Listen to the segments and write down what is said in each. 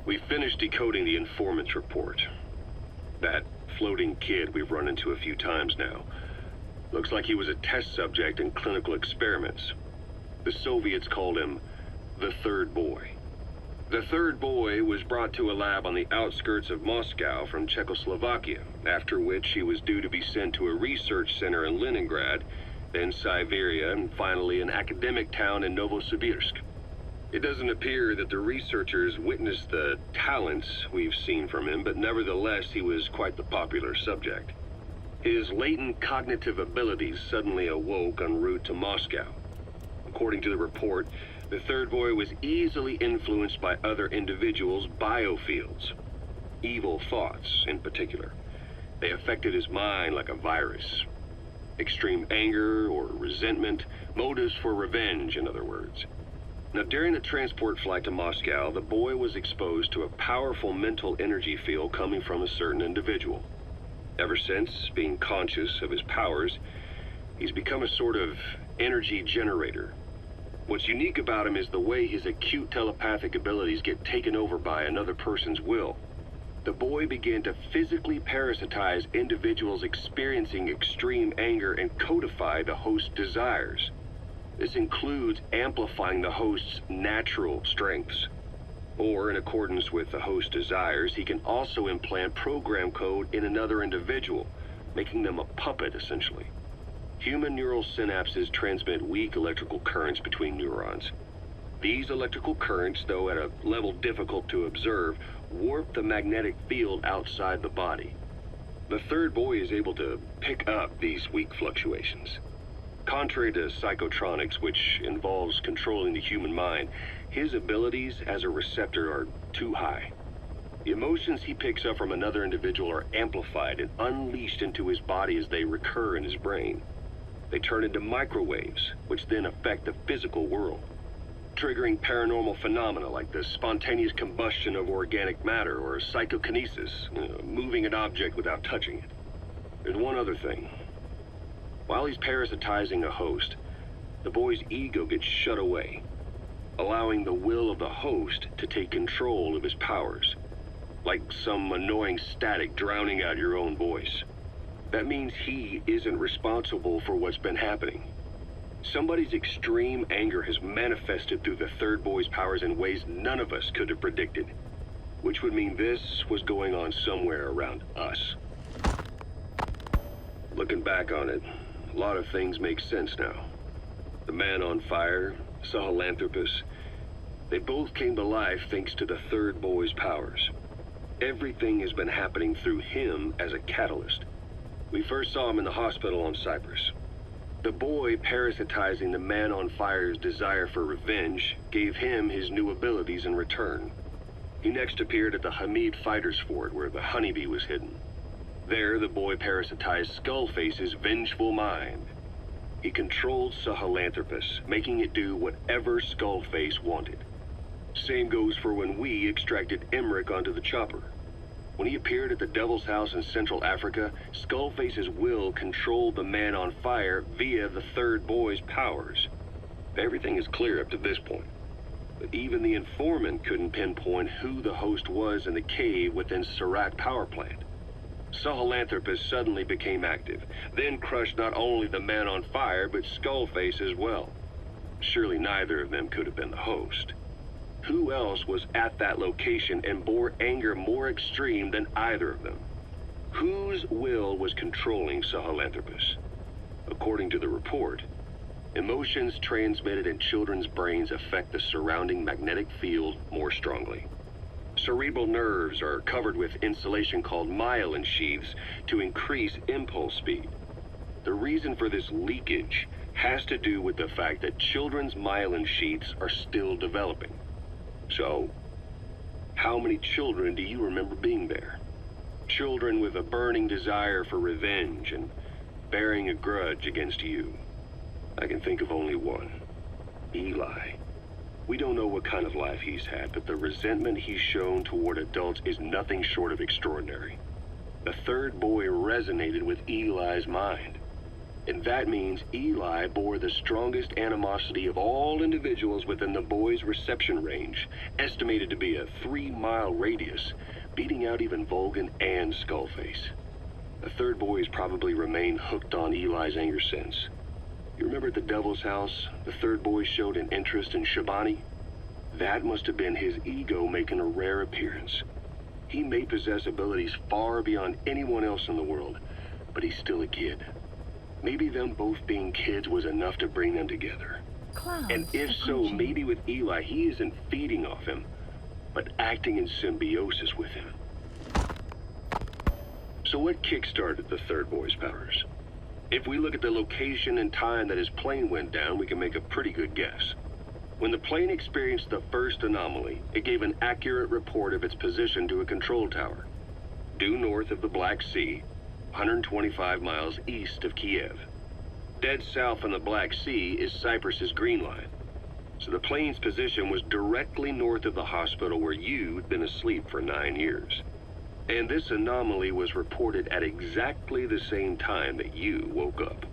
We finished decoding the informant's report. That floating kid we've run into a few times now. Looks like he was a test subject in clinical experiments. The Soviets called him the third boy. The third boy was brought to a lab on the outskirts of Moscow from Czechoslovakia, after which he was due to be sent to a research center in Leningrad, then Siberia, and finally an academic town in Novosibirsk. It doesn't appear that the researchers witnessed the talents we've seen from him, but nevertheless he was quite the popular subject. His latent cognitive abilities suddenly awoke en route to Moscow. According to the report, the third boy was easily influenced by other individuals' biofields. Evil thoughts, in particular. They affected his mind like a virus. Extreme anger or resentment, motives for revenge, in other words. Now, during the transport flight to Moscow, the boy was exposed to a powerful mental energy field coming from a certain individual. Ever since, being conscious of his powers, he's become a sort of energy generator. What's unique about him is the way his acute telepathic abilities get taken over by another person's will. The boy began to physically parasitize individuals experiencing extreme anger and codify the host's desires. This includes amplifying the host's natural strengths. Or, in accordance with the host's desires, he can also implant program code in another individual, making them a puppet, essentially. Human neural synapses transmit weak electrical currents between neurons. These electrical currents, though at a level difficult to observe, warp the magnetic field outside the body. The third boy is able to pick up these weak fluctuations. Contrary to psychotronics, which involves controlling the human mind, his abilities as a receptor are too high. The emotions he picks up from another individual are amplified and unleashed into his body as they recur in his brain. They turn into microwaves, which then affect the physical world, triggering paranormal phenomena like the spontaneous combustion of organic matter or psychokinesis, moving an object without touching it. There's one other thing. While he's parasitizing a host, the boy's ego gets shut away, allowing the will of the host to take control of his powers, like some annoying static drowning out your own voice. That means he isn't responsible for what's been happening. Somebody's extreme anger has manifested through the third boy's powers in ways none of us could have predicted, which would mean this was going on somewhere around us. Looking back on it, a lot of things make sense now. The man on fire, Sahelanthropus, they both came to life thanks to the third boy's powers. Everything has been happening through him as a catalyst. We first saw him in the hospital on Cyprus. The boy parasitizing the man on fire's desire for revenge gave him his new abilities in return. He next appeared at the Hamid Fighters Fort where the honeybee was hidden. There, the boy parasitized Skullface's vengeful mind. He controlled Sahelanthropus, making it do whatever Skullface wanted. Same goes for when we extracted Emmerich onto the chopper. When he appeared at the Devil's House in Central Africa, Skullface's will controlled the man on fire via the third boy's powers. Everything is clear up to this point. But even the informant couldn't pinpoint who the host was in the cave within Surat power plant. Sahelanthropus suddenly became active, then crushed not only the man on fire, but Skullface as well. Surely neither of them could have been the host. Who else was at that location and bore anger more extreme than either of them? Whose will was controlling Sahelanthropus? According to the report, emotions transmitted in children's brains affect the surrounding magnetic field more strongly. Cerebral nerves are covered with insulation called myelin sheaths to increase impulse speed. The reason for this leakage has to do with the fact that children's myelin sheaths are still developing. So, how many children do you remember being there? Children with a burning desire for revenge and bearing a grudge against you. I can think of only one. Eli. We don't know what kind of life he's had, but the resentment he's shown toward adults is nothing short of extraordinary. The third boy resonated with Eli's mind. And that means Eli bore the strongest animosity of all individuals within the boy's reception range, estimated to be a 3-mile radius, beating out even Volgan and Skullface. The third boy has probably remained hooked on Eli's anger since. You remember at the Devil's House, the third boy showed an interest in Shabani? That must have been his ego making a rare appearance. He may possess abilities far beyond anyone else in the world, but he's still a kid. Maybe them both being kids was enough to bring them together. And if so, maybe with Eli, he isn't feeding off him, but acting in symbiosis with him. So what kick-started the third boy's powers? If we look at the location and time that his plane went down, we can make a pretty good guess. When the plane experienced the first anomaly, it gave an accurate report of its position to a control tower, due north of the Black Sea, 125 miles east of Kiev. Dead south on the Black Sea is Cyprus's Green Line. So the plane's position was directly north of the hospital where you'd been asleep for 9 years. And this anomaly was reported at exactly the same time that you woke up.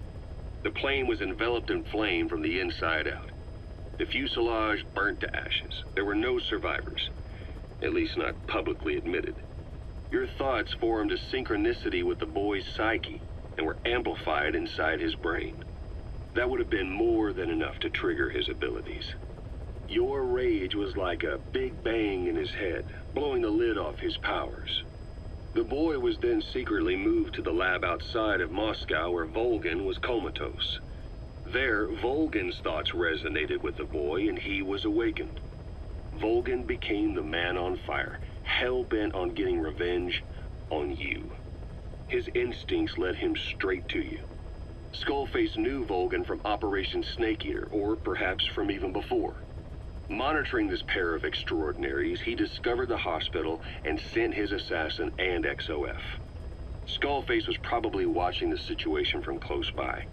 The plane was enveloped in flame from the inside out. The fuselage burnt to ashes. There were no survivors, at least not publicly admitted. Your thoughts formed a synchronicity with the boy's psyche and were amplified inside his brain. That would have been more than enough to trigger his abilities. Your rage was like a big bang in his head, blowing the lid off his powers. The boy was then secretly moved to the lab outside of Moscow where Volgan was comatose. There, Volgan's thoughts resonated with the boy and he was awakened. Volgan became the man on fire, hell-bent on getting revenge on you. His instincts led him straight to you. Skullface knew Volgan from Operation Snake Eater, or perhaps from even before. Monitoring this pair of extraordinaries, he discovered the hospital and sent his assassin and XOF. Skullface was probably watching the situation from close by.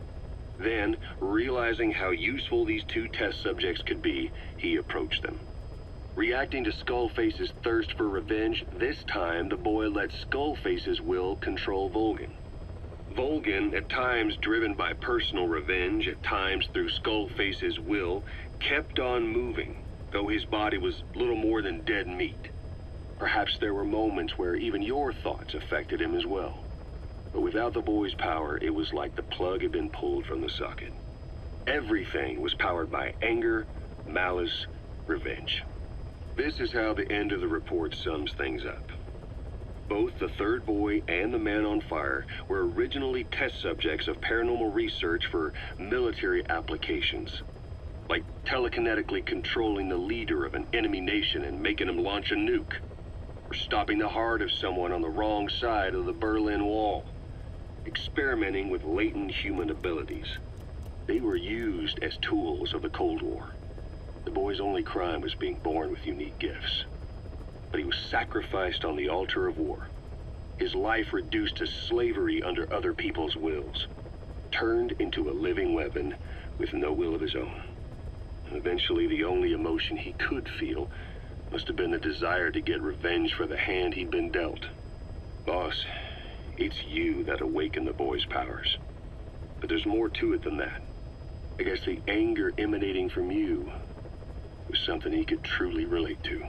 Then, realizing how useful these two test subjects could be, he approached them. Reacting to Skullface's thirst for revenge, this time the boy let Skullface's will control Volgan. Volgan, at times driven by personal revenge, at times through Skullface's will, kept on moving, though his body was little more than dead meat. Perhaps there were moments where even your thoughts affected him as well. But without the boy's power, it was like the plug had been pulled from the socket. Everything was powered by anger, malice, revenge. This is how the end of the report sums things up. Both the third boy and the man on fire were originally test subjects of paranormal research for military applications, like telekinetically controlling the leader of an enemy nation and making him launch a nuke, or stopping the heart of someone on the wrong side of the Berlin Wall, experimenting with latent human abilities. They were used as tools of the Cold War. The boy's only crime was being born with unique gifts. But he was sacrificed on the altar of war. His life reduced to slavery under other people's wills. Turned into a living weapon with no will of his own. And eventually the only emotion he could feel must have been the desire to get revenge for the hand he'd been dealt. Boss, it's you that awakened the boy's powers. But there's more to it than that. I guess the anger emanating from you was something he could truly relate to.